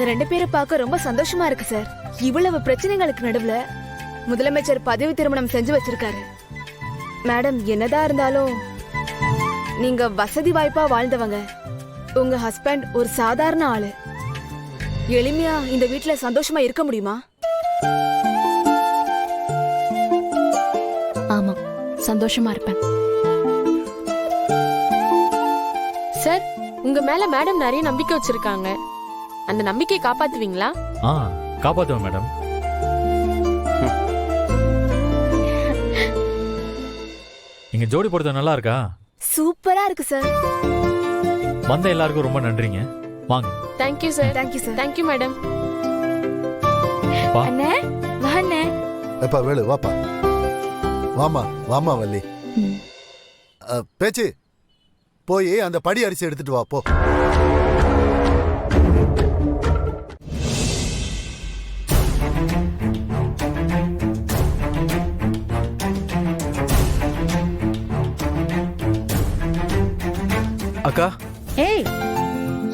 ரெண்டு பேரை பார்க்க ரொம்ப சந்தோஷமா இருக்கு சார். இவ்வளவு பிரச்சனைகளுக்கு நடுவுல முதலமைச்சர் பதவி திருமணம் செஞ்சு வச்சிருக்காரு. மேடம், என்னதான் இருந்தாலும் நீங்க வசதி வாய்ப்பா வாழ்ந்தவங்க. உங்க ஹஸ்பண்ட் ஒரு சாதாரண ஆளு. எளிமையா இந்த வீட்ல சந்தோஷமா இருக்க முடியுமா? ஆமா, சந்தோஷமா இருப்பேன். சார், உங்க மேல மேடம் நிறைய நம்பிக்கை வச்சிருக்காங்க. அந்த நம்பிக்கையை காப்பாத்துவீங்களா? காப்பாத்துவேன் மேடம். இங்க ஜோடி பொறுத்த நல்லா இருக்கா? சூப்பரா இருக்கு சார். வந்த எல்லாருக்கும் ரொம்ப நன்றிங்க. வாங்க. Thank you sir. Thank you sir. Thank you madam. அண்ணே, வா அண்ணே. எப்பா வேலு, வாப்பா. வாமா வாமா வள்ளி. பேச்சு, போய் அந்த படி அரிசி எடுத்துட்டு வா போ. அக்கா, ஏய்,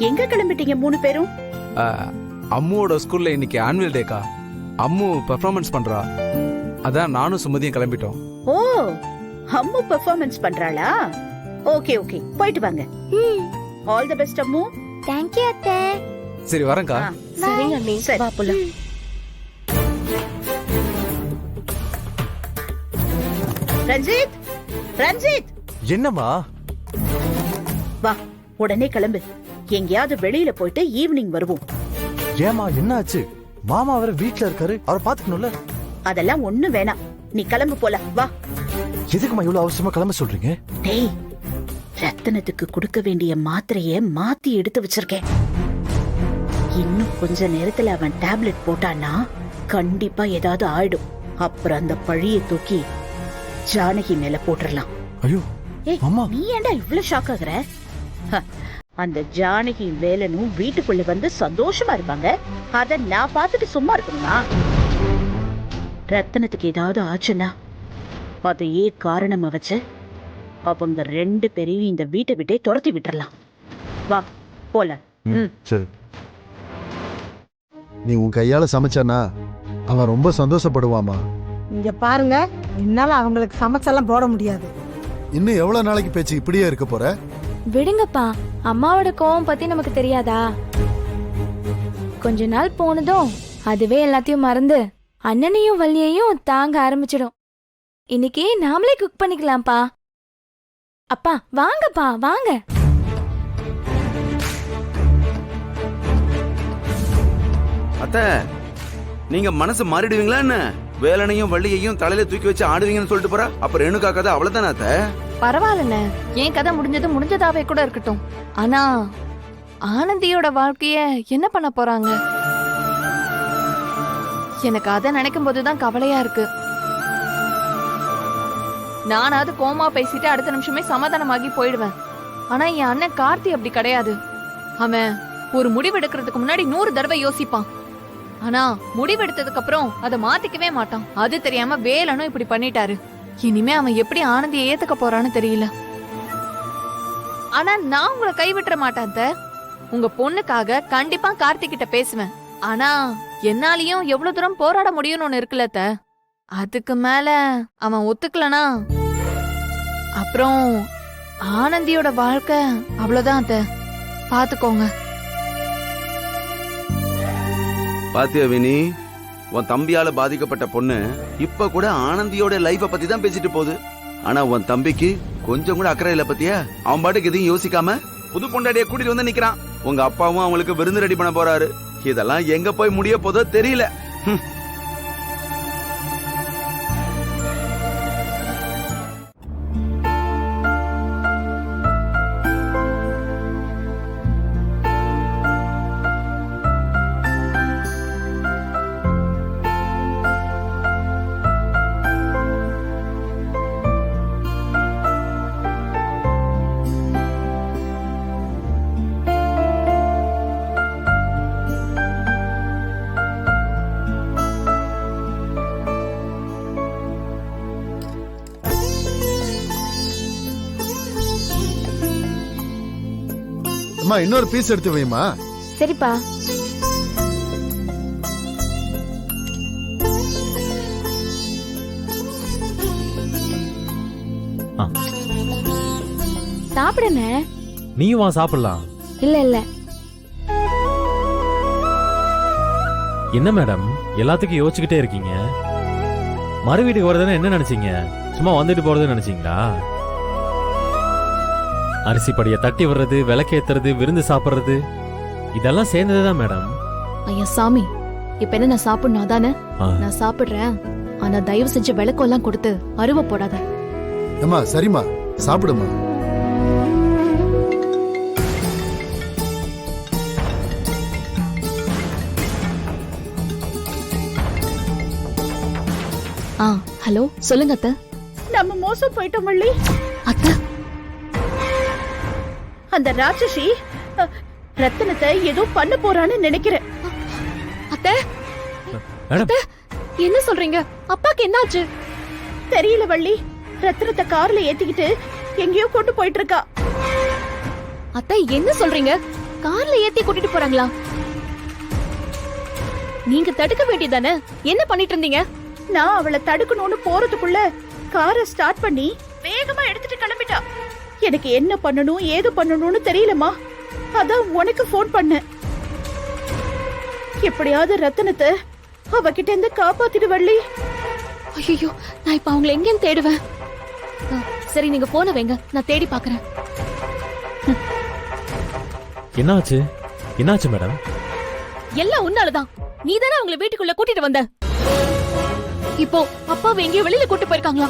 எங்க கிளம்பிட்டீங்க மூணு பேரும்? அம்முவோட ஸ்கூல்ல இன்னைக்கு ஆனுவல் டேக்கா. அம்மு பெர்ஃபார்மன்ஸ் பண்றா. அதான் நானும் சுமதியும் கிளம்பிட்டோம். ஓ, அம்மு பெர்ஃபார்மன்ஸ் பண்றாளா? ஓகே ஓகே, போயிட்டு வாங்க. All the best Ammu. Thank you அத்தை. சரி வரேன்க்கா. சரிங்க அண்ணி, வா போலாம். ரஞ்சித், ரஞ்சித், என்னம்மா? வா, உடனே கிளம்பு. எங்கேயாவது வெளியில போயிட்டு ஈவினிங் வருவோம். ஏமா என்ன ஆச்சு? மாமா அவரை வீட்ல இருக்காரு, அவரை பாத்துக்கணும்ல. அதெல்லாம் ஒண்ணு வேணாம், நீ கிளம்பு போல. வா. எதுக்குமா இவ்வளவு அவசரமா கிளம்ப சொல்றீங்க? டேய், ரத்தனத்துக்கு கொடுக்க வேண்டிய மாத்திரைய மாத்தி எடுத்து வச்சிருக்கேன். இன்னும் கொஞ்ச நேரத்துல அவன் டேப்லெட் போட்டான்னா கண்டிப்பா ஏதாவது ஆயிடும். அப்புறம் அந்த பழிய தூக்கி ஜானகி மேல போட்டுறலாம். ஐயோ ஏய், அம்மா, நீ ஏன்டா இவ்ளோ ஷாக் ஆகுற? அந்த ஜானகி வேலனும் வீட்டுக்குள்ள வந்து சந்தோஷமா இருப்பாங்க. அத நான் பார்த்துட்டு சும்மா இருக்கணுமா? ரத்தனத்துக்கு ஏதாவது ஆச்சுன்னா அதையே காரணமா வச்சு அவங்க ரெண்டு பேரையும் இந்த வீட்டை விட்டே துரத்தி விட்டுறலாம். வா போல. சரி. நீ உன் கையால சமைச்சானா அவன் ரொம்ப சந்தோஷப்படுவாமா. இங்க பாருங்க, என்னால அவங்களுக்கு சமைச்செல்லாம் போட முடியாது. இன்னும் எவ்வளவு நாளைக்கு பேச்சு இப்படியே இருக்க போற? விடுங்கப்பா, அம்மாவோட கோவம் பத்தி நமக்கு தெரியாதா? கொஞ்ச நாள் போனதும் அதுவே எல்லாத்தையும் மறந்து அண்ணனையும் வள்ளியையும் தாங்க ஆரம்பிச்சிடும். இன்னைக்கு நாமளே குக் பண்ணிக்கலாம்ப்பா. அப்பா வாங்கப்பா, வாங்க. அத்தை, நீங்க மனசு மாறிடுவீங்களா என்ன? வேலனையும் வள்ளியையும் தலையில தூக்கி வச்சு ஆடுவீங்கன்னு சொல்லிட்டு போறா. அப்புறம் ரெணுக்கா கதை அவ்வளவுதானே அத்தை? பரவாயில்லண்ணே, என் கதை முடிஞ்சது முடிஞ்சதாவே கூட இருக்கட்டும். ஆனா ஆனந்தியோட வாழ்க்கைய என்ன பண்ண போறாங்க? எனக்கு அதை நினைக்கும் போதுதான் கவலையா இருக்கு. நானாவது கோமா பேசிட்டு அடுத்த நிமிஷமே சமாதானமாகி போயிடுவேன். ஆனா என் அண்ணன் கார்த்தி அப்படி கிடையாது. அவன் ஒரு முடிவெடுக்கிறதுக்கு முன்னாடி 100 தடவை யோசிப்பான். ஆனா முடிவெடுத்ததுக்கு அப்புறம் அதை மாத்திக்கவே மாட்டான். அது தெரியாம வேலனும் இப்படி பண்ணிட்டாரு. இனிமே அவன் எப்படி ஆனந்தியை ஏத்துக்க போறான்னு தெரியல. ஆனா நான் உங்களை கைவிட்டுற மாட்டேன். உங்க பொண்ணுக்காக கண்டிப்பா கார்த்திக் கிட்ட பேசுவேன். ஆனா என்னாலயும் எவ்வளவு தூரம் போராட முடியும்னு ஒண்ணு இருக்குல்ல. அதுக்கு மேல அவன் ஒத்துக்கலனா அப்புறம் ஆனந்தியோட வாழ்க்கை அவ்வளவுதான். பாத்துக்கோங்க. பாத்தியா வினி, உன் தம்பியால பாதிக்கப்பட்ட பொண்ணு இப்ப கூட ஆனந்தியோட லைஃப பத்தி தான் பேசிட்டு போகுது. ஆனா உன் தம்பிக்கு கொஞ்சம் கூட அக்கறை இல்ல பத்தியா? அவன் பாட்டுக்கு எதையும் யோசிக்காம புது பொண்டாடிய கூட்டிட்டு வந்து நிக்கிறான். உங்க அப்பாவும் அவங்களுக்கு விருந்து ரெடி பண்ண போறாரு. இதெல்லாம் எங்க போய் முடிய போதோ தெரியல. அம்மா, இன்னொரு பீஸ் எடுத்து வைமா. சரிப்பா. சாப்பிடுனே. நீயும் வா சாப்பிடலாம். இல்ல இல்ல, என்ன மேடம் எல்லாத்துக்கும் யோசிச்சுக்கிட்டே இருக்கீங்க? மறு வீட்டுக்கு வரதுன்னு என்ன நினைச்சீங்க? சும்மா வந்துட்டு போறதுன்னு நினைச்சீங்களா? அரிசி படிய தட்டி விடுறது, விளக்கேத்துறது, விருந்து சாப்பிடுறது இதெல்லாம் சேர்ந்ததுதான் மேடம். ஐயா சாமி, இப்ப என்ன நான் சாப்பிடணும் அதானே? ஆ. நான் சாப்பிடுறேன். ஆனா தயவு செஞ்சு விளக்கெல்லாம் கொடுத்து அருவ போடாத. ஏம்மா சரிம்மா, சாப்பிடுமா. ஹலோ, சொல்லுங்க அத்தை. நம்ம மோசம் போயிட்டோம் வள்ளி. அத்தை, அந்த ராட்சசி ரத்தினத்தை ஏதோ பண்ண போறான்னு நினைக்கிறேன். அத்தை, மேடம் என்ன சொல்றீங்க? அப்பாக்கு என்னாச்சு? தெரியல வள்ளி, ரத்தினத்தை கார்ல ஏத்திக்கிட்டு எங்கேயோ கொண்டு போயிட்டு இருக்கா. அத்தை என்ன சொல்றீங்க? கார்ல ஏத்தி கூட்டிட்டு போறாங்களா? நீங்க தடுக்க வேண்டியதானே? என்ன பண்ணிட்டு இருந்தீங்க? நான் அவளை தடுக்கணும்னு போறதுக்குள்ள காரை ஸ்டார்ட் பண்ணி வேகமா எடுத்துட்டு கிளம்பிட்டா. எனக்கு என்ன பண்ணணும் ஏது பண்ணணும்னு தெரியலமா. அதான் உனக்கு போன் பண்ணேன். எப்படியாவது ரத்தினத்தை அவகிட்ட இருந்து காப்பாத்திடு வள்ளி. ஐயோ, நான் இப்ப அவங்களை எங்கேயும் தேடுவேன். சரி, நீங்க போன வைங்க, நான் தேடி பாக்குறேன். என்னாச்சு? என்னாச்சு மேடம்? எல்லாம் உன்னாலதான். நீ தானே அவங்களை வீட்டுக்குள்ள கூட்டிட்டு வந்த. இப்போ அப்பாவை எங்கேயோ வெளியில கூட்டு போயிருக்காங்களா?